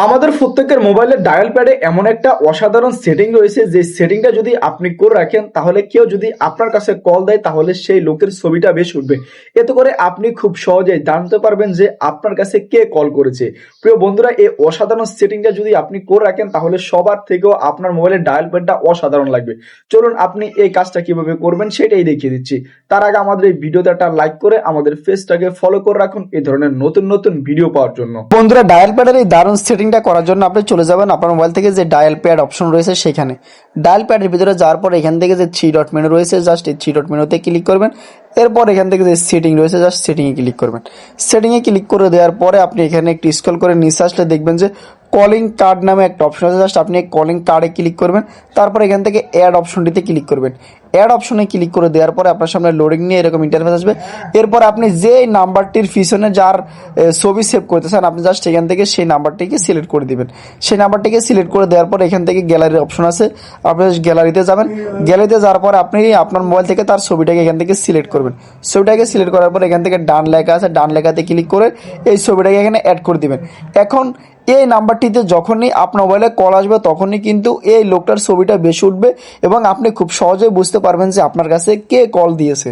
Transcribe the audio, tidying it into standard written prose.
আমাদের প্রত্যেকের মোবাইলের ডায়াল প্যাডে এমন একটা অসাধারণ সেটিং রয়েছে যে সেটিংটা যদি আপনি করে রাখেন তাহলে কেউ যদি আপনার কাছে কল দেয় তাহলে সেই লোকের ছবিটা বেশ উঠবে। এতে করে আপনি খুব সহজেই জানতে পারবেন যে আপনার কাছে কে কল করেছে। প্রিয় বন্ধুরা, এই অসাধারণ সেটিংটা যদি আপনি করে রাখেন তাহলে সবার থেকেও আপনার মোবাইলের ডায়াল প্যাডটা অসাধারণ লাগবে। চলুন আপনি এই কাজটা কিভাবে করবেন সেটাই দেখিয়ে দিচ্ছি। তার আগে আমাদের এই ভিডিওতে একটা লাইক করে আমাদের পেজটাকে ফলো করে রাখুন এই ধরনের নতুন নতুন ভিডিও পাওয়ার জন্য। বন্ধুরা, ডায়াল প্যাডের এই দারুণ সেটিংটা করার জন্য আপনি চলে যাবেন আপনার মোবাইল থেকে যে ডায়াল প্যাড অপশন রয়েছে সেখানে। ডায়াল প্যাডের ভিতরে যাওয়ার পর এখান থেকে যে থ্রি ডট মেনু রয়েছে জাস্ট এই থ্রি ডট মেনুতে ক্লিক করবেন। এরপর এখান থেকে যে সেটিং রয়েছে জাস্ট সেটিংয়ে ক্লিক করবেন। সেটিংয়ে ক্লিক করে দেওয়ার পরে আপনি এখানে একটু স্ক্রল করে নিচে আসলে দেখবেন যে কলিং কার্ড নামে একটা অপশন আছে, জাস্ট আপনি কলিং কার্ডে ক্লিক করবেন। তারপর এখান থেকে অ্যাড অপশনটিতে ক্লিক করবেন। অ্যাড অপশনে ক্লিক করে দেওয়ার পরে আপনার সামনে লোডিং নিয়ে এরকম ইন্টারফেস আসবে। এরপর আপনি যে নাম্বারটির পিছনে যার ছবি সেভ করতে চান আপনি জাস্ট এখান থেকে সেই নাম্বারটিকে সিলেক্ট করে দিবেন। সেই নাম্বারটিকে সিলেক্ট করে দেওয়ার পর এখান থেকে গ্যালারির অপশন আছে, আপনি গ্যালারিতে যাবেন। গ্যালারিতে যাওয়ার পর আপনি আপনার মোবাইল থেকে তার ছবিটাকে এখান থেকে সিলেক্ট করবেন। ছবিটাকে সিলেক্ট করার পর এখান থেকে ডান লেখা আছে, ডান লেখাতে ক্লিক করে এই ছবিটাকে এখানে অ্যাড করে দিবেন। এখন এই নাম্বারটিতে যখনই আপনার মোবাইলে কল আসবে তখনই কিন্তু এই লোকটার ছবিটা বেশি উঠবে এবং আপনি খুব সহজেই বুঝতে পারবেন যে আপনার কাছে কে কল দিয়েছে।